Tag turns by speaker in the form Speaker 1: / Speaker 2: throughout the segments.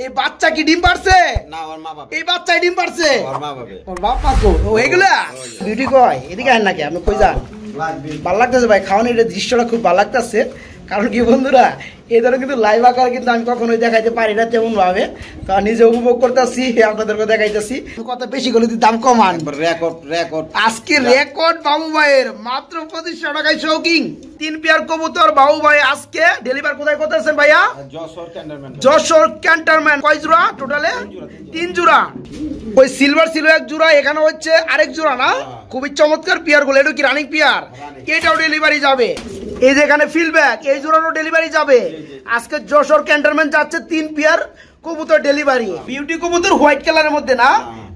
Speaker 1: এই বাচ্চা কি ডিম পারছে?
Speaker 2: না ওর মা বাবা।
Speaker 1: এই বাচ্চাই ডিম পারছে?
Speaker 2: ওর মা বাবা।
Speaker 1: ওর বাপ মা কো? ও এগুলা বিউটি কয় এদিকে আন নাকি আপনি কই যান? ভালো লাগতেছে ভাই খাওয়ানোর এই দৃশ্যটা খুব ভালো লাগতেছে। কারণ কি বন্ধুরা এই ধরনের কিন্তু লাইভ আকার কিন্তু আমি কখনোই দেখাইতে পারি না তেমন ভাবে, তো নিজে উপভোগ করতেছি, আপনাদেরকে দেখাইতেছি। কত বেশি করে দাম কমান
Speaker 2: রেকর্ড
Speaker 1: আজকে রেকর্ড বাবু ভাইয়ের মাত্র 2500 টাকায় শৌকিং 3 পেয়ার কবুতর বাবু ভাই আজকে ডেলিভার কোথায় করতেছেন ভাইয়া? যশোর ক্যান্টনমেন্ট। কয় জোড়া টোটালে? 3 জোড়া। ওই সিলভার ছিল 1 জোড়া, এখানে হচ্ছে আরেক জোড়া না? খুবই চমৎকার পেয়ার গুলো। এটা কি রানিং পেয়ার? এটাও ডেলিভারি যাবে। এই যে এখানে ফিডব্যাক এই জোড়ারও ডেলিভারি যাবে। আজকে যশোর ক্যান্টনমেন্ট যাচ্ছে 3 পেয়ার কবুতর ডেলিভারি। বিউটি কবুতর হোয়াইট কালারের মধ্যে না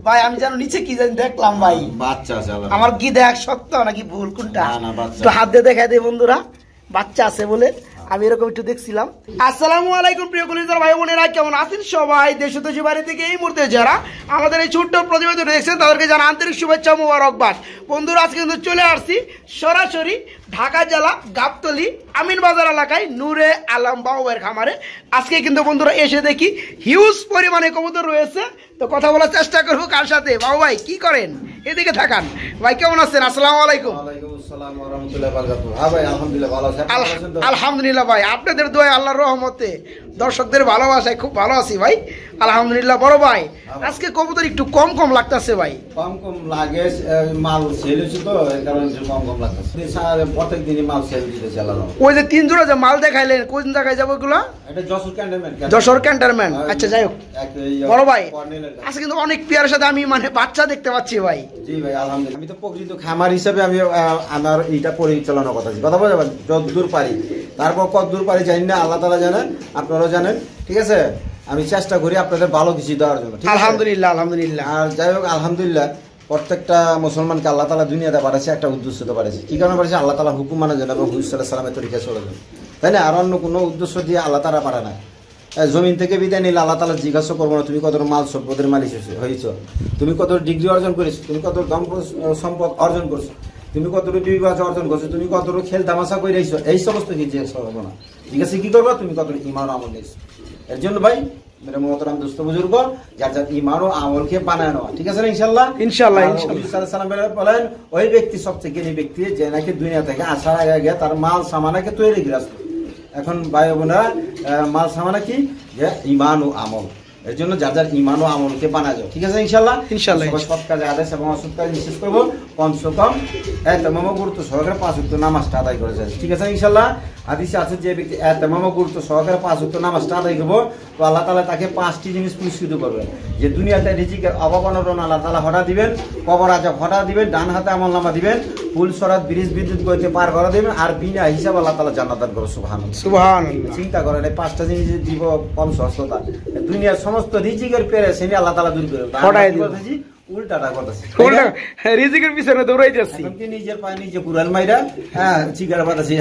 Speaker 1: ভাই? আমি জানো নিচে কি জানি দেখলাম ভাই,
Speaker 2: বাচ্চা আছে।
Speaker 1: আমার কি দেখ সত্য নাকি ভুল কোনটা? তো হাত দিয়ে দেখাই দেয় বন্ধুরা, বাচ্চা আছে বলে আমি এরকম একটু দেখছিলাম। আসসালামু আলাইকুম প্রিয় কলিজার ভাই বোনেরা, কেমন আছেন সবাই? দেশ দেশে বাইরে থেকে এই মুহূর্তে যারা আমাদের এই ছোট্ট প্রতিবেদন দেখছেন তাদেরকে জানা আন্তরিক শুভেচ্ছা মোবারকবাদ। বন্ধুরা আজকে কিন্তু চলে আসছি সরাসরি ঢাকা জেলা গাবতলী আমিন বাজার এলাকায় নূরে আলম বাবুয়ের খামারে। আজকে কিন্তু বন্ধুরা এসে দেখি হিউজ পরিমাণে কবুতর রয়েছে। তো কথা বলার চেষ্টা করবো কার সাথে। বাবু ভাই কি করেন? এদিকে থাকান ভাই, কেমন আছেন? আসসালামু আলাইকুম। আলহামদুলিল্লাহ ভাই, আপনাদের দোয়ায় আল্লাহর রহমতে দর্শকদের ভালোবাসায় খুব ভালো আছি ভাই, আলহামদুলিল্লাহ। বড় ভাই আজকে কবুতর একটু কম কম লাগতেছে ভাই।
Speaker 2: কম লাগে, মাল সেল হচ্ছে তো এই কারণে কম লাগতেছে। প্রত্যেক দিনই মাল সেল দিতেছে আলাদা।
Speaker 1: ওই যে 3 জোড়া যে মাল দেখাইলেন কোন জায়গায় যাবো এগুলো?
Speaker 2: এটা যশোর ক্যান্টনমেন্ট।
Speaker 1: যশোর ক্যান্টনমেন্ট। আচ্ছা যাই হোক বড় ভাই, আজকে কিন্তু অনেক পেয়ারের সাথে আমি মানে বাচ্চা দেখতে পাচ্ছি ভাই।
Speaker 2: জি ভাই আলহামদুলিল্লাহ। আমি তো প্রকৃত খামার হিসেবে আমি আমার এইটা পরিচালনা কথা বলতে পারি যতদূর পারি। তারপর কতদূর পারি জানি না, আল্লাহ তাআলা জানেন, আপনারাও জানেন। ঠিক আছে, আমি চেষ্টা করি আপনাদের ভালো কিছু দেওয়ার জন্য।
Speaker 1: আলহামদুলিল্লাহ আলহামদুলিল্লাহ।
Speaker 2: আর যাই হোক আলহামদুলিল্লাহ, প্রত্যেকটা মুসলমানকে আল্লাহ তাআলা দুনিয়াতে পাঠাচ্ছে একটা উদ্দেশ্যতে পাঠাচ্ছে। কি কারণে পাঠাচ্ছে? আল্লাহ তাআলা হুকুম মানার জন্য এবং হুজুর সাল্লাল্লাহু আলাইহি ওয়াসাল্লামের তরিকা চলে যাবে, তাই না? আর অন্য কোনো উদ্দেশ্য দিয়ে আল্লাহ তাআলা পাঠায় না। জমিন থেকে বিদায় নিলে আল্লাহ তাআলা জিজ্ঞাসা করবো না তুমি কত মাল সম্পদের মালিক হয়েছ, তুমি কত ডিগ্রি অর্জন করেছো, তুমি কত সম্পদ অর্জন করছো, তুমি কত বিবাহ অর্জন করছো, তুমি কত খেল তামাশা করে রয়েছো, এই সমস্ত কি জিজ্ঞাসা করবো না। জিজ্ঞাসা কি করবো? তুমি কত ইমান আমল নিয়েছো। এর জন্য ভাই মেরে মোহতারাম দোস্ত বুজুর্গ, যার যার ইমান ও আমলকে বানায় নেওয়া, ঠিক আছে না? ইনশাআল্লাহ ইনশাআল্লাহ। বলেন ওই ব্যক্তি সবথেকে জ্ঞানী ব্যক্তি যে নাকি দুনিয়া থেকে আসার আগে তার মাল সামানাকে তৈরি গ্রাস। এখন ভাই বোনেরা মাল সামানা কি? যে ইমান ও আমল। এর জন্য যার যার ইমান ও আমলকে বানায় যাও, ঠিক আছে ইনশাআল্লাহ ইনশাআল্লাহ। সৎ কাজে আদেশ এবং অসৎ কাজে নিষেধ করবো, কমসে কম এতমাম গুরুত্ব সহকারে 5 ওয়াক্ত নামাজটা আদায় করে যায়, ঠিক আছে ইনশাআল্লাহ। হাদিসে আছে যে ব্যক্তি এতমাম গুরুত্ব সহকারে 5 ওয়াক্ত নামাজটা আদায় করবো তো আল্লাহ তাআলা তাকে 5টি জিনিস পুরস্কৃত করবেন। যে দুনিয়াতে রিজিকের অভাব অনটন আল্লাহ তাআলা হঠাৎ দিবেন, কবর আযাব হঠাৎ দিবেন, ডান হাতে আমলনামা দিবেন, ফুল সরাত ব্রিজ বিদ্যুৎ গতিতে পার করে দিবেন, আর বিনা হিসাব আল্লাহ তাআলা জান্নাত দান করবে। সুবহানাল্লাহ সুবহানাল্লাহ। চিন্তা করেন এই 5টা জিনিস দিব কম সহজতা, দুনিয়ার সমস্ত রিজিকের পেরেশানি আল্লাহ তাআলা দূর করে দেন। উল্টাটা করতেছি, উল্টা রিজিকের পিছনে দৌড়াইতেছি। এখন কি নিজের পায়ে নিজে পুরান মাইরা চিগারা বাতাসি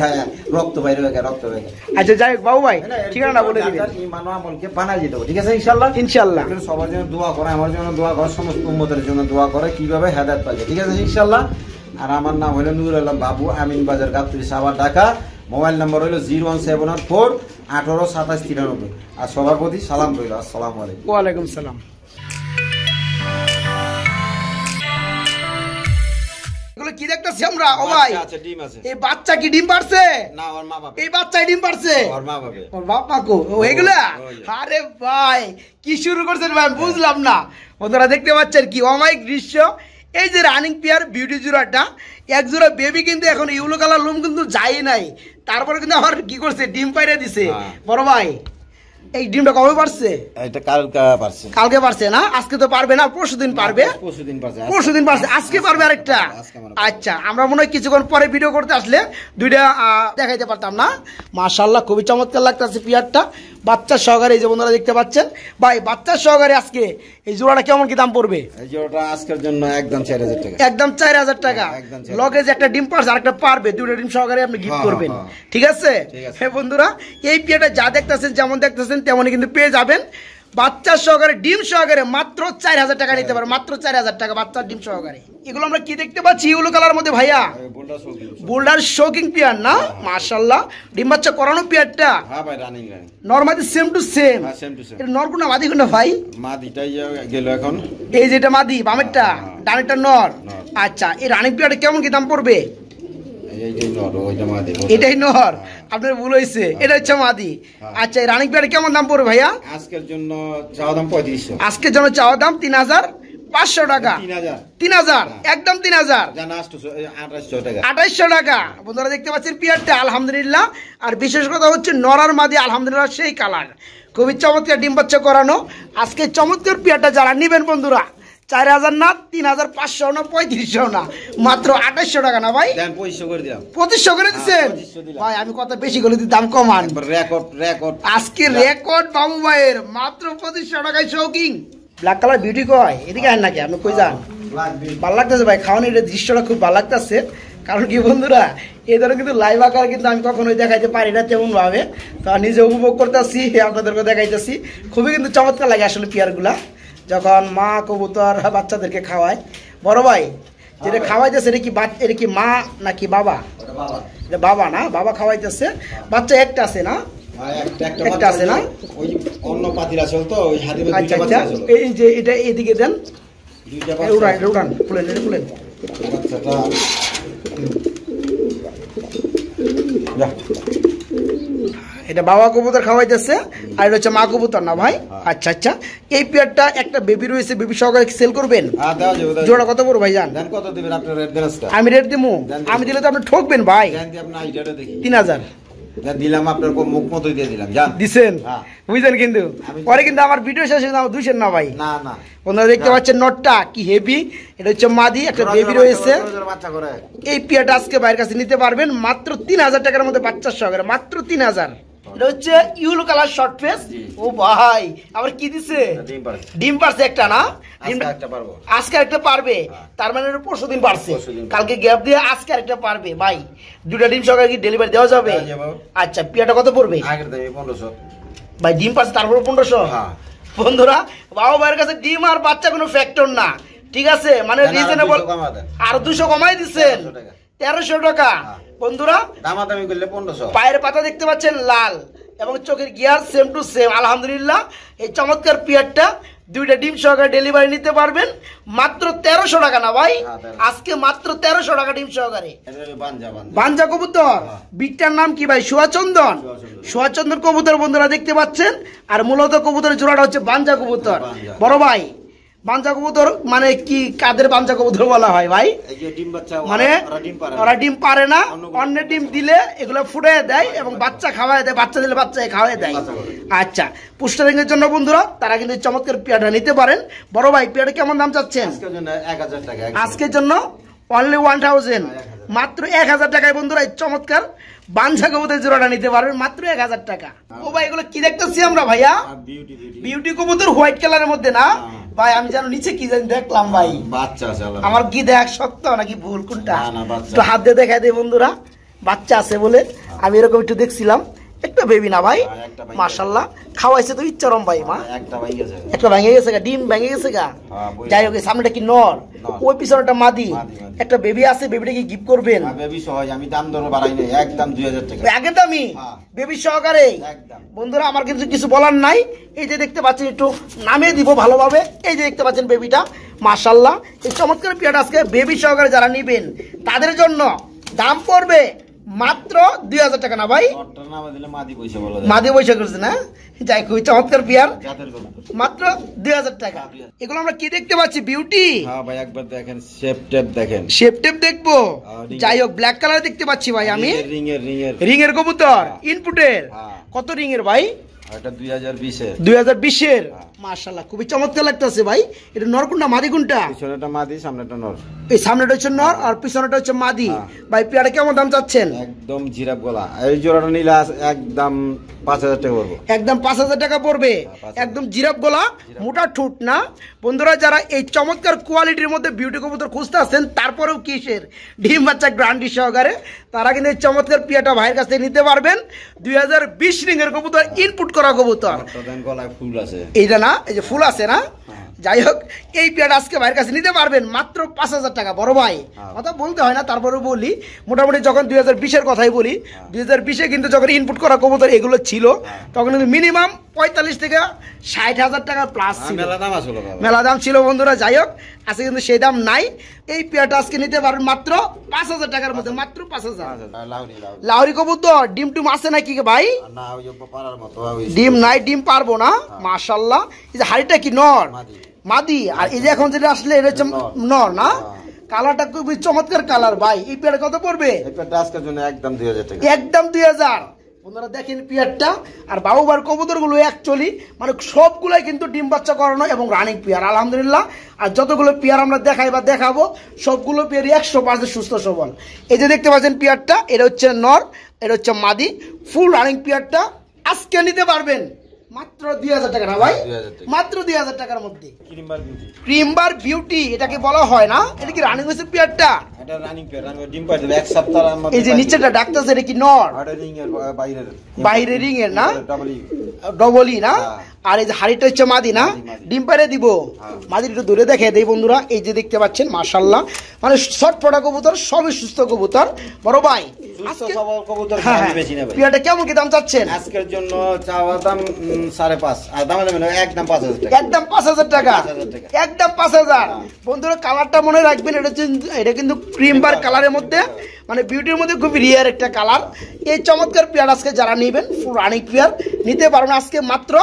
Speaker 2: রক্ত বাইরে রক্ত বাইরে। আচ্ছা যাই হোক বাবু ভাই ঠিকানা বলে দিবেন। ইমান ও আমলকে বানাই দিতে হবে, ঠিক আছে ইনশাআল্লাহ ইনশাআল্লাহ। সবার জন্য দোয়া করে, আমার জন্য দোয়া করে, সমস্ত উম্মতের জন্য দোয়া করে কিভাবে হেদায়েত পাবে, ঠিক আছে ইনশাআল্লাহ। আর আমার নাম হলো নূর আলম বাবু, আমিন বাজার গাবতলী সাভার ঢাকা। মোবাইল নম্বর হলো 01784 18 27 93। আর সবার প্রতি সালাম রইল। আসসালামু আলাইকুম। ওয়া আলাইকুম সালাম।
Speaker 1: কি দেখতেছি আমরা? ও ভাই এই বাচ্চা কি ডিম পারছে?
Speaker 2: না ওর মা বাবা।
Speaker 1: এই বাচ্চাই ডিম পারছে?
Speaker 2: ওর মা বাবা।
Speaker 1: ওর বাপ মা কো? ও এগুলা? আরে ভাই কি শুরু করছেন ভাই, বুঝলাম না। বন্ধুরা দেখতে পাচ্ছেন কি অমায়িক দৃশ্য। এই যে রানিং পেয়ার বিউটি জোড়াটা, এক জোড়া বেবি কিন্তু এখন ইউলো কালার লোম কিন্তু যাই নাই, তারপরে কিন্তু আমার কি করছে ডিম পাইরে দিছে। বড় ভাই এই ডিমটা কবে পারছে?
Speaker 2: এটা কালকে পারছে।
Speaker 1: কালকে পারছে না? আজকে তো পারবে না, পরশুদিন পারবে। পরশুদিন পারছে, আজকে পারবে আরেকটা। আচ্ছা আমরা মনে হয় কিছুক্ষণ পরে ভিডিও করতে আসলে দুইটা দেখাইতে পারতাম না। মাশাআল্লাহ খুবই চমৎকার লাগতেছে পেয়ারটা, বাচ্চা সহকারে। এই যে বন্ধুরা দেখতে পাচ্ছেন ভাই বাচ্চা সহকারে আজকে এই জোড়াটা কেমন কি দাম পড়বে?
Speaker 2: এই জোড়াটা আজকের জন্য একদম 4000 টাকা।
Speaker 1: একদম 4000 টাকা। লগে যে একটা ডিম পারছে আরেকটা পারবে, দুইটা ডিম সহকারে আপনি গিফট করবেন, ঠিক আছে? হ্যাঁ বন্ধুরা এই পেয়ারটা যা দেখতেছেন যেমন দেখতেছেন তেমনই কিন্তু পেয়ে যাবেন। বাচ্চা সহকারে ডিম সহকারে মাত্র 4000 টাকা নিতে পারে, মাত্র 4000 টাকা বাচ্চার ডিম সহকারে। এগুলো আমরা কি দেখতে পাচ্ছি ইউলো কালার মধ্যে ভাইয়া? বোল্ডার শোকিং পেয়ার না? মাশাআল্লাহ, ডিম বাচ্চা করানো পেয়ারটা?
Speaker 2: হ্যাঁ ভাই, running
Speaker 1: normally same to same.
Speaker 2: হ্যাঁ, সেম টু সেম।
Speaker 1: এটা নর কোনটা মাদি কোনটা ভাই?
Speaker 2: মাদিটাই গেল এখন।
Speaker 1: এই যেটা মাদি বামেরটা, ডানেরটা নর। আচ্ছা, এই রানিং পেয়ারটা কেমন কি দাম পড়বে? এটাই নর, আপনার ভুল হয়েছে, এটা হচ্ছে মাদি। আচ্ছা, এই রানিং পেয়ারটা কেমন দাম পড়বে ভাইয়া?
Speaker 2: আজকের জন্য চাওয়া দাম 3500।
Speaker 1: আজকের জন্য চাওয়া দাম 3500 টাকা। 3000 একদম 3000, 2800 টাকা। বন্ধুরা দেখতে পাচ্ছেন পেয়ারটা আলহামদুলিল্লাহ। আর বিশেষ কথা হচ্ছে নরার মাদি আলহামদুলিল্লাহ সেই কালার, খুবই চমৎকার ডিম বাচ্চা করানো। আজকে চমৎকার পেয়ারটা যারা নিবেন বন্ধুরা, 4000 না, 3500 না, 3500 না, মাত্র 2800 টাকা না ভাই?
Speaker 2: 2500 করে দিলাম।
Speaker 1: 2500 করে দিচ্ছেন ভাই? আমি কত বেশি করে দিই, দাম কমান।
Speaker 2: রেকর্ড
Speaker 1: আজকে রেকর্ড বাবু ভাইয়ের মাত্র 2500 টাকায় শৌকিং। ব্ল্যাক কালার বিউটি কয়, এদিকে আন নাকি আপনি কই যান? ভালো লাগতেছে ভাই, খাওয়ানোর দৃশ্যটা খুব ভালো লাগতেছে। কারণ কি বন্ধুরা, এই ধরনের কিন্তু লাইভ আকার কিন্তু আমি কখনোই দেখাইতে পারি না তেমন ভাবে, তো নিজে উপভোগ করতেছি, আপনাদেরকে দেখাইতেছি। খুবই কিন্তু চমৎকার লাগে আসলে পেয়ারগুলা যখন মা কবুতর বাচ্চাদেরকে খাওয়ায়। বড় ভাই, যেটা খাওয়াইতেছে এটা কি মা নাকি বাবা? এটা বাবা না? বাবা খাওয়াইতেছে, বাচ্চা একটা আছে না? একটা আছে না? আচ্ছা আচ্ছা, এই যে এটা এদিকে দেন, উড়ান খুলেন, এটা খুলেন। এটা বাবা কবুতর খাওয়াইতেছে আর এটা হচ্ছে মা কবুতর না ভাই? আচ্ছা আচ্ছা, এই পেয়ারটা একটা বেবি রয়েছে, বেবি সহকারে সেল করবেন? জোড়া কত বড় ভাই জান? আমি রেট দিমু, আমি দিলে তো আপনি ঠকবেন ভাই। 3000
Speaker 2: দিলাম, আপনার মুখ মতো দিয়ে দিলাম, জান
Speaker 1: দিছেন বুঝলেন? কিন্তু পরে কিন্তু আমার ভিডিও শেষে দুইশেন না ভাই।
Speaker 2: না না,
Speaker 1: আপনারা দেখতে পাচ্ছেন নটটা কি হেভি, এটা হচ্ছে মাদি, একটা বেবি রয়েছে। এই পেয়ারটা আজকে ভাইয়ের কাছে নিতে পারবেন মাত্র 3000 টাকার মধ্যে বাচ্চা সহকারে, মাত্র 3000। এটা হচ্ছে ইউলো কালার শর্ট ফেস। ও ভাই, আবার কি দিছে? ডিম পারছে একটা না? আজকে একটা পারবে, তার মানে পরশু দিন পারছে, কালকে গ্যাপ দিয়ে আজকে একটা পারবে। ভাই দুটা ডিম সহকারে কি ডেলিভারি দেওয়া যাবে? আচ্ছা, পেয়ারটা কত পড়বে? ভাই ডিম পারছে তারপর 1500। বন্ধুরা, বাবা ভাইয়ের কাছে ডিম আর বাচ্চা কোনো ফ্যাক্টর না, ঠিক আছে? মানে রিজনেবল, আর 200 কমাই দিচ্ছেন, 1300 টাকা। বন্ধুরা
Speaker 2: দামাদামি করলে 1500।
Speaker 1: পায়ের পাতা দেখতে পাচ্ছেন লাল এবং চোখের গিয়ার সেম টু সেম। আলহামদুলিল্লাহ, এই চমৎকার পেয়ারটা দুইটা ডিম সহকারে ডেলিভারি নিতে পারবেন মাত্র 1300 টাকা না ভাই? আজকে মাত্র 1300 টাকা ডিম সহকারে। বাঞ্জা কবুতর, বিটটার নাম কি ভাই? সুয়াচন্দন। সুয়াচন্দন কবুতর বন্ধুরা দেখতে পাচ্ছেন। আর মূলত কবুতরের জোড়াটা হচ্ছে বাঞ্জা কবুতর। বড় ভাই, বাঞ্জা কবুতর মানে কি, কাদের বাঞ্জা কবুতর বলা হয় ভাই? মানে ওরা ডিম পারে না, অন্যের ডিম দিলে এগুলো ফুটে দেয় এবং বাচ্চা খাওয়ায় দেয়, বাচ্চা দিলে বাচ্চা খাওয়ায় দেয়। আচ্ছা, পুস্টারিং এর জন্য বন্ধুরা তারা কিন্তু চমৎকার পেয়ারটা নিতে পারেন। বড় ভাই, পেয়ারটা কেমন দাম চাচ্ছেন? আজকের জন্য অনলি 1000, মাত্র 1000 টাকায় বন্ধুরা এই চমৎকার বাঞ্জা কবুতর জোড়াটা নিতে পারবেন মাত্র 1000 টাকা। ও ভাই, এগুলো কি দেখতেছি আমরা ভাইয়া? বিউটি কবুতর হোয়াইট কালারের মধ্যে না ভাই? আমি জানো নিচে কি জানি দেখলাম ভাই, বাচ্চা আছে। আমার কি দেখ সত্য নাকি ভুল কোনটা? একটু হাত দিয়ে দেখাই দেয় বন্ধুরা, বাচ্চা আছে বলে আমি এরকম একটু দেখছিলাম। একটা বেবি না ভাই? মাশাআল্লাহ, খাওয়াইছে তো ইচ্ছারম ভাই। মা একটা ভেঙে গেছে গা, ডিম ভেঙে গেছে গা। যাই হোক, সামনেটা কি নর, ওই পিছনেটা মাদি, একটা বেবি আছে। বেবিটা কি গিফট করবেন?
Speaker 2: বেবি সহজ, আমি দাম দর বাড়াই নাই, একদম 2000 টাকা
Speaker 1: আগে দামি, বেবি সহকারে। বন্ধুরা আমার কিন্তু কিছু বলার নাই। এই যে দেখতে পাচ্ছেন, একটু নামিয়ে দিব ভালোভাবে। এই যে দেখতে পাচ্ছেন বেবিটা, মাশাআল্লাহ। এই চমৎকার পেয়ারটা আজকে বেবি সহকারে যারা নিবেন তাদের জন্য দাম পড়বে মাত্র 2000 টাকা না ভাই? মাদি পয়সা করছে না? যাই, খুবই চমৎকার পেয়ার, মাত্র 2000 টাকা। এগুলো আমরা কি দেখতে পাচ্ছি? বিউটি।
Speaker 2: ভাই একবার দেখেন, শেপ টেপ দেখেন,
Speaker 1: শেপ টেপ দেখবো। যাই হোক, ব্ল্যাক কালার দেখতে পাচ্ছি ভাই আমি। রিং এর কবুতর, ইনপুটের। কত রিং এর ভাই? এটা 2020 এর। মাশাআল্লাহ, খুবই চমৎকার লাগতেছে ভাই। এটা নর কোনটা মাদি কোনটা?
Speaker 2: পিছনেটা মাদি, সামনেটা নর।
Speaker 1: এই সামনেটা হচ্ছে নর আর পিছনেটা হচ্ছে মাদি। ভাই পেয়ারটা কেমন দাম চাচ্ছেন?
Speaker 2: একদম জিরাফ গলা। এই জোড়াটা নিলে একদম 5000 টাকা পড়বে।
Speaker 1: একদম 5000 টাকা পড়বে, একদম জিরাফ গলা, মোটা ঠোঁট না। বন্ধুরা যারা এই চমৎকার কোয়ালিটির মধ্যে বিউটি কবুতর খুঁজতে আছেন, তারপরেও কিসের ডিম বাচ্চা গ্রান্ডি সহকারে, তারা কিন্তু এই চমৎকার পেয়ারটা ভাইয়ের কাছ থেকে নিতে পারবেন। 2020 রিং এর কবুতর, ইনপুট করা কবুতর।
Speaker 2: গলায় ফুল আছে,
Speaker 1: এইটা না? এই যে ফুল আছে না, যাই হোক এই পেয়ারটা আজকে ভাইয়ের কাছে নিতে পারবেন মাত্র 5,000 টাকা। বড় ভাই কথা বলতে হয় না, তারপরে বলি মোটামুটি যখন 2020-এর কথাই বলি, 2020-এ কিন্তু যখন ইনপুট করা কবুতর এগুলো ছিল তখন কিন্তু মিনিমাম 45 থেকে 60,000 টাকা প্লাস ছিল, মেলা দাম ছিল বন্ধুরা। যাই হোক আজকে কিন্তু সেই দাম নাই। এই পেয়ারটা আজকে নিতে পারবেন মাত্র 5,000 টাকার মধ্যে, মাত্র 5,000। লাহোরি কবুতর ডিম টুম আছে নাকি ভাই? ডিম নাই, ডিম পারবো না। মাশাআল্লাহ, এই যে হাড়িটা কি নর মাদি, আর এই যে এখন যেটা আসলে এটা হচ্ছে নর না, কালারটা খুবই চমৎকার কালার ভাই। এই পেয়ারটা কত পড়বে?
Speaker 2: আজকের জন্য একদম 2000 টাকা,
Speaker 1: একদম 2000। বন্ধুরা দেখেন পেয়ারটা, আর বাবুবার কবুতরগুলো অ্যাকচুয়ালি মানে সবগুলাই কিন্তু ডিম বাচ্চা করানো এবং রানিং পেয়ার আলহামদুলিল্লাহ। আর যতগুলো পেয়ার আমরা দেখাই বা দেখাবো সবগুলো পেয়ারই 100% সুস্থ সবল। এই যে দেখতে পাচ্ছেন পেয়ারটা, এটা হচ্ছে নর, এটা হচ্ছে মাদি, ফুল রানিং পেয়ারটা আজকে নিতে পারবেন মাত্র 2000 টাকা না ভাই, মাত্র 2000 টাকার মধ্যে। ক্রিমবার বিউটি এটাকে বলা হয় না, এটা কি রানিং হয়েছে পেয়ারটা?
Speaker 2: এটা রানিং পেয়ার, রানিং ডিম পাইছে এক সপ্তাহের মধ্যে।
Speaker 1: এই যে নিচেটা ডাক্তার এটা কি নর?
Speaker 2: এটা রিং এর
Speaker 1: বাইরে রিং এর না, ডবলই না। আর এই যে হাড়িটা হচ্ছে মাদি না, ডিম পাইরে দিব। মাদি একটু দূরে দেখে দেই বন্ধুরা, এই যে দেখতে পাচ্ছেন মাশাআল্লাহ, মানে শর্ট পড়া কবুতর, সবই সুস্থ কবুতর। বড় ভাই
Speaker 2: সুস্থ সবল কবুতর বেশি না ভাই।
Speaker 1: পেয়ারটা কেমন কি দাম চাচ্ছেন?
Speaker 2: আজকের জন্য চাওয়া দাম 5.5, আর দাম দেবেন একদম 5,000 টাকা,
Speaker 1: একদম 5,000 টাকা, একদম 5,000। বন্ধুরা কালারটা মনে রাখবেন, এটা কিন্তু ক্রিম বার কালারের মধ্যে, মানে বিউটির মধ্যে খুব রিয়ার একটা কালার। এই চমৎকার পেয়ার আজকে যারা নেবেন ফুল রানিং পেয়ার নিতে পারবেন আজকে মাত্র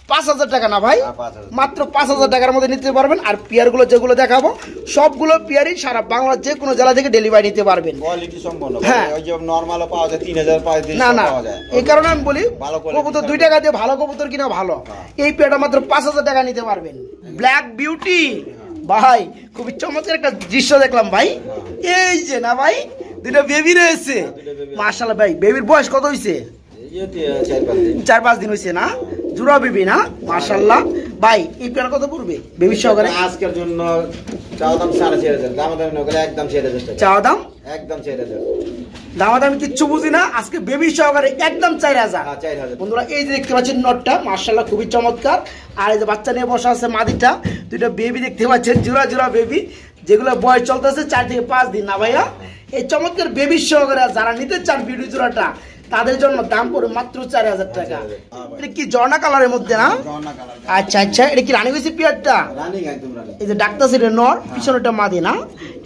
Speaker 1: 5,000 টাকা না ভাই, মাত্র 5,000 টাকার মধ্যে নিতে পারবেন। আর পেয়ারগুলো যেগুলো দেখাবো সবগুলো পেয়ারই সারা বাংলার যে কোনো জেলা থেকে ডেলিভারি নিতে পারবেন।
Speaker 2: কোয়ালিটি সম্পন্ন, ওই যে নরমাল পাওয়া যায় 3000 পাওয়া যায়
Speaker 1: না না, এই কারণে আমি বলি কবুতর 2 টাকা দিয়ে ভালো কবুতর কিনা ভালো। এই পেয়ারটা মাত্র 5,000 টাকা নিতে পারবেন। ব্ল্যাক বিউটি ভাই খুবই চমৎকার একটা দৃশ্য দেখলাম ভাই। এই যে না ভাই দুটো বেবি রয়েছে মাশাআল্লাহ। ভাই বেবির বয়স কত হয়েছে? 4-5 দিন হয়েছে না, জুড়া বেবি না মাশাআল্লাহ। ভাই এই পেয়ার কত পড়বে বেবি সহকারে?
Speaker 2: আজকের জন্য চাওয়া দাম 4,500, দাম দাম নগরে একদম 4,000 টাকা,
Speaker 1: চাওয়া দাম
Speaker 2: একদম 4,000,
Speaker 1: দাম কিচ্ছু বুঝি না, আজকে বেবি সহকারে একদম 4,000। বন্ধুরা এই যে দেখতে পাচ্ছেন নটটা মাশাআল্লাহ খুবই চমৎকার, আর এই যে বাচ্চা নিয়ে বসা আছে মাদিটা, দুইটা বেবি দেখতে পাচ্ছেন জোড়া জোড়া বেবি, যেগুলো বয়স চলতেছে 4 থেকে 5 দিন না ভাইয়া। এই চমৎকার বেবি সহকারে যারা নিতে চান বিউটি জোড়াটা তাদের জন্য দাম পড়ে মাত্র 4,000 টাকা। এটা কি ঝর্ণা কালারের মধ্যে না? আচ্ছা আচ্ছা, এটা কি রানিং হয়েছে পেয়ারটা? এই যে ডাক্তার সেটা নর, পিছনেটা মাদি না।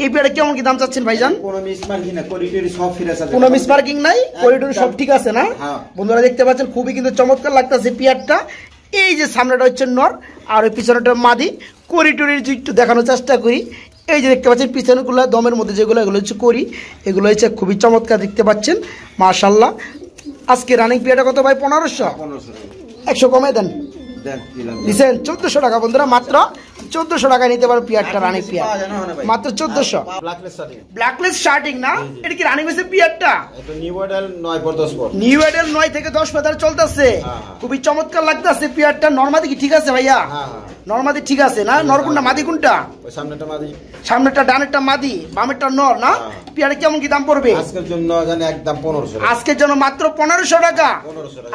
Speaker 1: এই পেয়ারটা কেমন কি দাম চাচ্ছেন ভাইজান?
Speaker 2: কোনো মিসমার্কিং না, করিডোরি সব ফিরে আছে,
Speaker 1: কোনো মিসমার্কিং নাই, করিডোরি সব ঠিক আছে না? বন্ধুরা দেখতে পাচ্ছেন খুবই কিন্তু চমৎকার লাগতেছে পেয়ারটা। এই যে সামনেটা হচ্ছে নর আর ওই পিছনেটা মাদি। করিডোরি একটু দেখানোর চেষ্টা করি, এই যে দেখতে পাচ্ছেন পিছনেগুলো দমের মধ্যে যেগুলো এগুলো হচ্ছে করি, এগুলো হচ্ছে খুবই চমৎকার দেখতে পাচ্ছেন মাশাআল্লাহ। আজকে রানিং পেয়ারটা কত ভাই? 1500। 100 কমে দেন, দিচ্ছেন 1400 টাকা। বন্ধুরা মাত্র 1400 টাকায় নিতে পারো পেয়ারটা, রানিং পেয়ার মাত্র 1400। ব্ল্যাকলেস শার্টিং না, এটা কি রানিং হয়েছে পেয়ারটা?
Speaker 2: এটা নিউ মডেল 9/10 পর,
Speaker 1: নিউ মডেল 9 থেকে 10 পেয়ার চলতেছে, খুবই চমৎকার লাগতেছে পেয়ারটা। নরমাদি কি ঠিক আছে ভাইয়া? নরমাদি ঠিক আছে না? নর কোনটা মাদি কোনটা?
Speaker 2: ওই সামনেটা মাদি,
Speaker 1: সামনেটা ডানেরটা মাদি, বামেরটা নর না? পেয়ারে কেমন কি দাম পড়বে?
Speaker 2: আজকের জন্য জানি একদম 1500,
Speaker 1: আজকের জন্য মাত্র 1500 টাকা।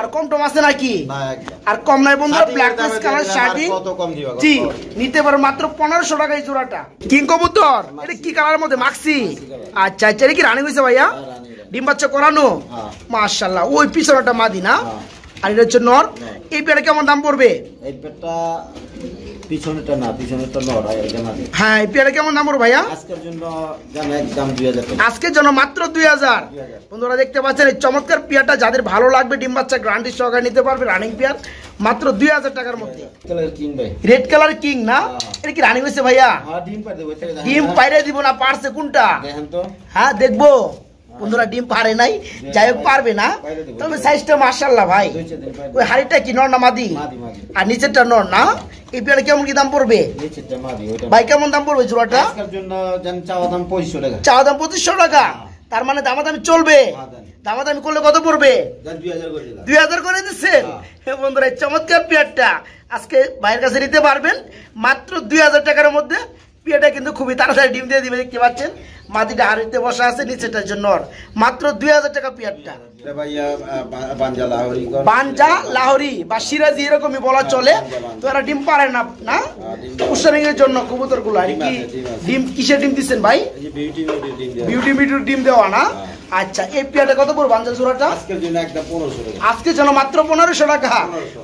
Speaker 1: আর কম টম আছে নাকি?
Speaker 2: না একদম
Speaker 1: আর কম নাই বন্ধুরা। ব্ল্যাকলেস কালার শার্টিং
Speaker 2: কত কম দিবা?
Speaker 1: জি নিতে পারো মাত্র 1500 টাকা এই জোড়াটা। কিং কবুতর এটা কি কালারের মধ্যে? মাক্সি। আচ্ছা আচ্ছা, এটা কি রানিং হয়েছে ভাইয়া? ডিম বাচ্চা করানো মাশাআল্লাহ। ওই পিছনেটা মাদি না, আর এটা হচ্ছে নর। এই পেয়ারটা কেমন দাম পড়বে?
Speaker 2: এই পেয়ারটা পিছনেরটা না, পিছনেরটা নর, আর এটা মাদি।
Speaker 1: হ্যাঁ এই পেয়ারটা কেমন দাম পড়বে ভাইয়া?
Speaker 2: আজকের জন্য জানি একদম 2000 টাকা,
Speaker 1: আজকের জন্য মাত্র 2000। বন্ধুরা দেখতে পাচ্ছেন এই চমৎকার পেয়ারটা, যাদের ভালো লাগবে ডিম বাচ্চা গ্যারান্টি সহকারে নিতে পারবে রানিং পেয়ার মাত্র 2000 টাকার মধ্যে।
Speaker 2: কালার কিং ভাই,
Speaker 1: রেড কালার কিং না? এটা কি রানিং হয়েছে ভাইয়া?
Speaker 2: ডিম পাই দেব,
Speaker 1: ডিম পাইরে দিব না, পারছে কোনটা?
Speaker 2: দেখেন তো।
Speaker 1: হ্যাঁ দেখবো বন্ধুরা, ডিম পারে নাই, যাই হোক পারবে না, তবে সাইজটা মাশাআল্লাহ ভাই। ওই হাড়িটা কি নর না মাদি? আর নিচেরটা নর না? এই পেয়ারে কেমন কি দাম পড়বে ভাই? কেমন দাম পড়বে জোড়াটা?
Speaker 2: আজকের জন্য জান চাওয়া দাম 2500 টাকা,
Speaker 1: চাওয়া দাম 2500 টাকা। তার মানে দামাদামি চলবে? দামাদামি করলে কত পড়বে? 2000 করে দিচ্ছেন। বন্ধুরা চমৎকার পেয়ারটা আজকে ভাইয়ের কাছে নিতে পারবেন মাত্র 2000 টাকার মধ্যে। পেয়ারটা কিন্তু খুবই তাড়াতাড়ি ডিম দিয়ে দিবে, দেখতে পাচ্ছেন মাদিটা হাড়িতে বসা আছে, নিচেটার জন্য মাত্র 2000 টাকা পেয়ারটা।
Speaker 2: এটা ভাইয়া বাঞ্জা লাহোরি
Speaker 1: বাঞ্জা লাহোরি বা সিরাজি এরকমই বলা চলে। তো এরা ডিম পারে না না কুশনিং এর জন্য কবুতর গুলো আর কি ডিম কিসের ডিম দিচ্ছেন ভাই? বিউটি মিউটির ডিম দেওয়া না। আচ্ছা এই পেয়ারটা কত পড়বে বাঞ্জা জোড়াটা?
Speaker 2: আজকের জন্য একদম 1500 টাকা।
Speaker 1: আজকের জন্য মাত্র 1500 টাকা।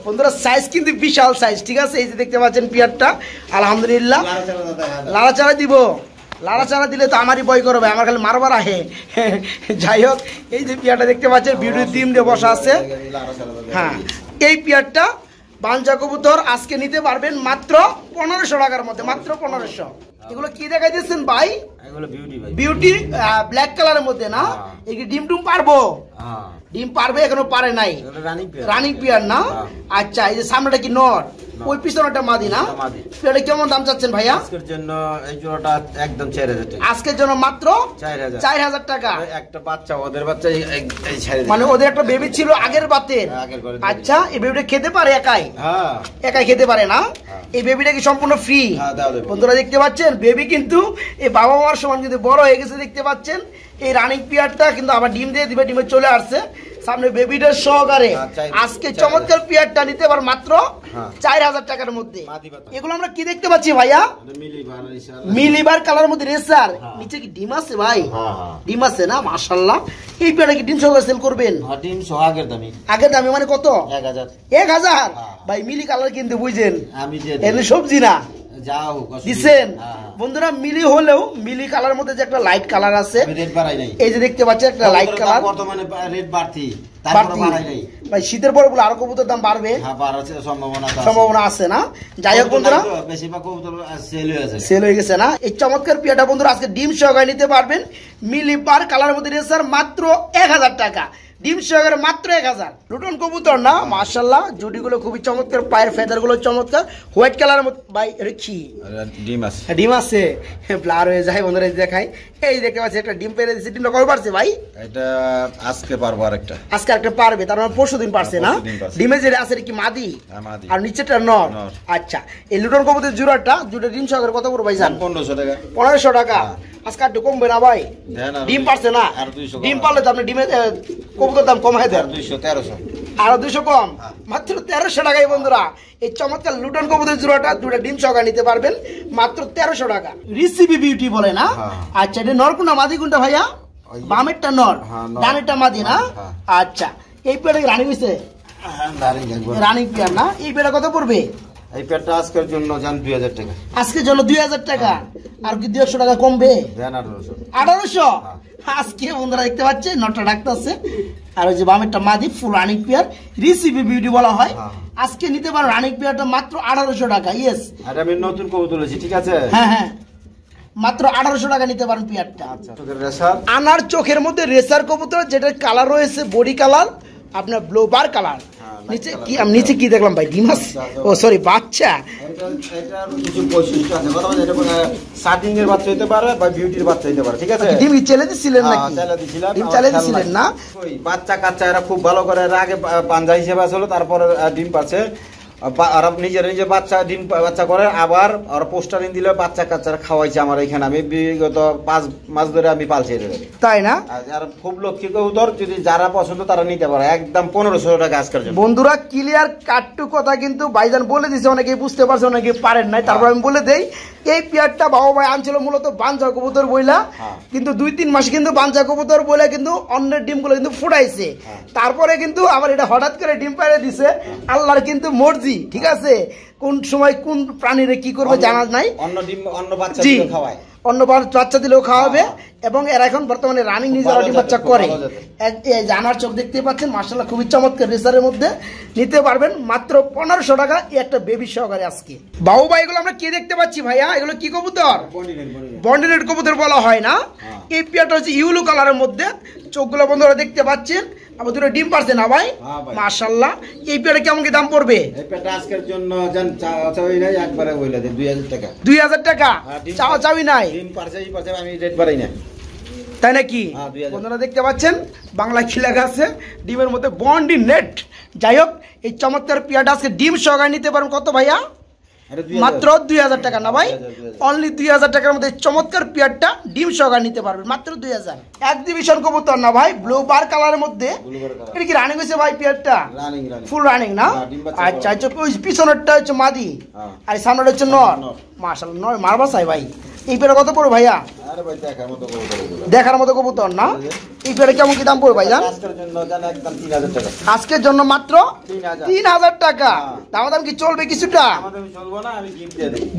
Speaker 1: বন্ধুরা সাইজ কিন্তু বিশাল সাইজ, ঠিক আছে? এই যে দেখতে পাচ্ছেন পেয়ারটা আলহামদুলিল্লাহ লাড়াচাড়া দিব। লাড়াচাড়া দিলে তো আমারই বই করবে, আমার খালি মারবার আহে। যাই হোক এই যে পেয়ারটা দেখতে পাচ্ছেন বিউটির ডিম দিয়ে বসা আছে। হ্যাঁ এই পেয়ারটা বাঞ্জা কবুতর আজকে নিতে পারবেন মাত্র 1500 টাকার মধ্যে, মাত্র 1500। এগুলো কি দেখাই দিচ্ছেন ভাই?
Speaker 2: এগুলো বিউটি ভাই,
Speaker 1: বিউটি ব্ল্যাক কালারের মধ্যে না? এই কি ডিম টুম পারবো? ডিম পারবে, এখনো পারে নাই। রানিং পেয়ার না? আচ্ছা এই যে সামনেটা কি নর, ওই পিছনেটা মাদি না? এটা কেমন দাম চাচ্ছেন ভাইয়া?
Speaker 2: আজকের জন্য এই জোড়াটা একদম 4000 টাকা।
Speaker 1: আজকের জন্য মাত্র 4000 টাকা।
Speaker 2: একটা বাচ্চা ওদের বাচ্চা এই ছেড়ে
Speaker 1: মানে ওদের একটা বেবি ছিল আগের বাতের। আচ্ছা এই বেবিটা খেতে পারে একাই?
Speaker 2: হ্যাঁ
Speaker 1: একাই খেতে পারে না? এই বেবিটা কি সম্পূর্ণ ফ্রি? বন্ধুরা দেখতে পাচ্ছেন বেবি কিন্তু এই বাবা মার সমান কিন্তু বড় হয়ে গেছে, দেখতে পাচ্ছেন। এই রানিং পিয়ারটা কিন্তু আবার ডিম দিয়ে দিবে, ডিমে চলে আসছে সামনে বেবিটার সহকারে। আজকে চমৎকার পিয়ারটা নিতে পার মাত্র 4000 টাকার মধ্যে। এগুলো আমরা কি দেখতে পাচ্ছি ভাইয়া? মিলিবার কালার মধ্যে রেসার, নিচে কি ডিম আছে ভাই? ডিম আছে না? মাশাআল্লাহ। এই পিয়ারটা কি ডিম সহকারে সেল করবেন?
Speaker 2: ডিম সহ আগের দামি।
Speaker 1: আগের দামি মানে কত? 1000 ভাই। মিলি কালার কিন্তু বুঝেন
Speaker 2: আমি
Speaker 1: এমনি সবজি না
Speaker 2: যাও
Speaker 1: দিছেন। বন্ধুরা মিলি হলেও মিলি কালার মধ্যে যে একটা লাইট কালার আছে, এই যে দেখতে পাচ্ছেন একটা লাইট কালার,
Speaker 2: বর্তমানে রেট বাড়তি, তারপরে বাড়াই নাই
Speaker 1: ভাই। শীতের পরে বলে আরো কবুতর দাম বাড়বে,
Speaker 2: হ্যাঁ বাড়ার
Speaker 1: সম্ভাবনা আছে না? যাই হোক বন্ধুরা
Speaker 2: বেশিরভাগ কবুতর
Speaker 1: সেল হয়ে গেছে না? এই চমৎকার পিয়াটা বন্ধুরা আজকে ডিম সহকারে নিতে পারবেন। মিলি পার কালার মধ্যে রেসার মাত্র 1000 টাকা, ডিম সহকারে মাত্র 1000। লুটন কবুতর না? মাশাআল্লাহ জুডিগুলো খুবই চমৎকার, পায়ের ফেদার গুলো চমৎকার, হোয়াইট কালারের মধ্যে। ভাই এটা কি
Speaker 2: ডিম আছে?
Speaker 1: ডিম আছে, ব্লার হয়ে যায় বন্ধুরা। দেখাই এই দেখতে পাচ্ছি একটা ডিম পেরে দিচ্ছে। ডিমটা কবে পারছে ভাই?
Speaker 2: এটা আজকে পারবো আরেকটা।
Speaker 1: আজকে আরেকটা পারবে, তার মানে পরশুদিন পারছে না? ডিমে যেটা আছে কি মাদি আর নিচেটা নর। আচ্ছা এই লুটন কবুতরের জোড়াটা দুটো ডিম সহকারে কত পড়বে ভাই জান?
Speaker 2: 1500 টাকা।
Speaker 1: 1500 টাকা। আজকে একটু কমবে না ভাই? ডিম পারছে না? ডিম পারলে তো আপনি ডিমের কবুতর দাম কমাই দেন।
Speaker 2: 200
Speaker 1: আরো 200 কম, মাত্র 1300 টাকায় বন্ধুরা এই চমৎকার লুটন কবুতরের জোড়াটা দুটো ডিম সহকারে নিতে পারবেন মাত্র 1300 টাকা। রিসিভি বিউটি বলে না? আচ্ছা এটা নর কোনটা মাদি কোনটা ভাইয়া? বামেরটা নর, ডানেরটা মাদি না? আচ্ছা এই পেয়ারটা রানিং হইছে? রানিং পেয়ার না? এই পেয়ারটা কত পড়বে?
Speaker 2: এই পেয়ারটা আজকের জন্য জান 2000 টাকা।
Speaker 1: আজকের জন্য 2000 টাকা। আর কি 200 টাকা কমবে? 1800। আজকে বন্ধুরা দেখতে পাচ্ছেন নটা ডাকতেছে, আর ওই যে বামেরটা মাদি ফুল রানিং পেয়ার, রিসিভি বিউটি বলা হয়। আজকে নিতে পারো রানিং পেয়ারটা মাত্র 1800 টাকা। ইয়েস
Speaker 2: আর আমি নতুন কবুতর তুলেছি, ঠিক আছে?
Speaker 1: হ্যাঁ হ্যাঁ মাত্র 1800 টাকা নিতে পারেন পেয়ারটা।
Speaker 2: আচ্ছা
Speaker 1: আনার চোখের মধ্যে রেসার কবুতর, যেটার কালার রয়েছে বডি কালার আপনার ব্লোবার কালার। নিচে কি আমি নিচে কি দেখলাম ভাই? ডিম আছে? ও সরি বাচ্চা।
Speaker 2: এটার কিছু বৈশিষ্ট্য আছে, কথা বলতে এটা সার্টিং এর বাচ্চা হতে পারে বা বিউটির বাচ্চা হতে পারে, ঠিক আছে?
Speaker 1: ডিম চেলে দিছিলেন নাকি?
Speaker 2: চেলে দিছিলাম।
Speaker 1: ডিম চেলে দিছিলেন না?
Speaker 2: ওই বাচ্চা কাচ্চা এরা খুব ভালো করে, এর আগে পাঞ্জা হিসেবে আসলে তারপরে ডিম পাচ্ছে, আর নিজের নিজে বাচ্চা ডিম বাচ্চা করে, আবার আর পোস্টারিং দিলে বাচ্চা কাচ্চারা খাওয়াইছে আমার এখানে। আমি বিগত 5 মাস ধরে আমি পালছি এটা,
Speaker 1: তাই না?
Speaker 2: আর খুব লক্ষ্মী কবুতর, যদি যারা পছন্দ তারা নিতে পারে, একদম 1500 টাকা আজকের জন্য।
Speaker 1: বন্ধুরা ক্লিয়ার কাটটু কথা কিন্তু ভাইজান বলে দিছে, অনেকেই বুঝতে পারছে অনেকে পারেন নাই, তারপর আমি বলে দেই এই পেয়ারটা বাবা ভাই আনছিল মূলত বাঞ্জা কবুতর বইলা, কিন্তু 2-3 মাস কিন্তু বাঞ্জা কবুতর বইলা কিন্তু অন্যের ডিমগুলো কিন্তু ফুটাইছে, তারপরে কিন্তু আবার এটা হঠাৎ করে ডিম পাইরে দিছে। আল্লাহর কিন্তু মর্জি, ঠিক আছে? কোন সময় কোন প্রাণীরে কি করবে জানা নাই।
Speaker 2: অন্য ডিম অন্য বাচ্চা দিলে খাওয়ায়,
Speaker 1: অন্য বাচ্চা দিলেও খাওয়াবে, এবং এরা এখন বর্তমানে রানিং নিজেরা ডিম বাচ্চা করে। জানার চোখ দেখতে পাচ্ছেন মাশাআল্লাহ খুবই চমৎকার রেসারের মধ্যে নিতে পারবেন মাত্র 1500 টাকা এই একটা বেবি সহকারে। আজকে বাবু ভাই এগুলো আমরা কি দেখতে পাচ্ছি ভাইয়া? এগুলো কি কবুতর? বন্ডিনেট কবুতর বলা হয় না? এই পেয়ারটা হচ্ছে ইউলো কালারের মধ্যে, চোখগুলো বন্ধুরা দেখতে পাচ্ছেন, আবার দুটো ডিম পারছে না ভাই? মাশাআল্লাহ। এই পেয়ারে কেমন কি দাম পড়বে?
Speaker 2: এই পেয়ারটা আজকের জন্য জান চাওয়াই নাই, একবারে বইলা দেন 2000 টাকা।
Speaker 1: 2000 টাকা চাওয়াই নাই?
Speaker 2: ডিম পারছে আমি রেট বাড়াই না,
Speaker 1: তাই নাকি? বন্ধুরা দেখতে পাচ্ছেন বাংলা কি লেখা আছে ডিমের মধ্যে, বন্ডি নেট। যাই হোক এই চমৎকার পেয়ারটা আজকে ডিম সহকারে নিতে পারেন কত ভাইয়া? মাত্র 2000 টাকা না ভাই, অনলি 2000 টাকার মধ্যে চমৎকার পেয়ারটা ডিম সহকারে নিতে পারবেন মাত্র 2000। এক্সিবিশন কবুতর না ভাই, ব্লু বার কালারের মধ্যে। এটা কি রানিং হয়েছে ভাই পেয়ারটা? ফুল রানিং না? আচ্ছা আচ্ছা, ওই পিছনেরটা হচ্ছে মাদি আর সামনেটা হচ্ছে নর। মাশাআল্লাহ, নর মারবা চাই ভাই। এই পেয়ারে কত পড়বে ভাইয়া? দেখার মতো কবুতর না? এই পেয়ারে কেমন কি দাম পড়বে ভাই জান? আজকের জন্য মাত্র 3000 টাকা। দাম কি চলবে কিছুটা?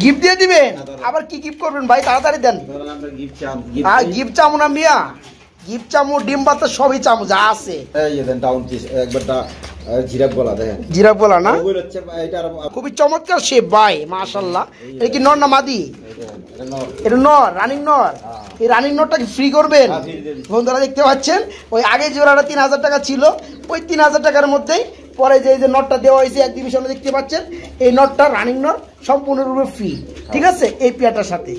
Speaker 1: গিফট দিয়ে দিবেন? আবার কি গিফট করবেন ভাই, তাড়াতাড়ি দেন। গিফট চামু না মিয়া? গিফট চামু, ডিম বাচ্চা সবই চামু যা আছে। জিরাফ বলা না? খুবই চমৎকার শেপ ভাই, মাশাআল্লাহ। এটা কি নর না মাদি? এটা নর, রানিং নর। এই রানিং নরটা কি ফ্রি করবেন? বন্ধুরা দেখতে পাচ্ছেন, ওই আগে জোড়াটা 3000 টাকা ছিল, ওই 3000 টাকার মধ্যেই পরে যে নটটা দেওয়া হয়েছে এক্সিবিশনে দেখতে পাচ্ছেন, এই নটটা রানিং নর সম্পূর্ণরূপে ফ্রি। ঠিক আছে, এই পেয়ারটার সাথে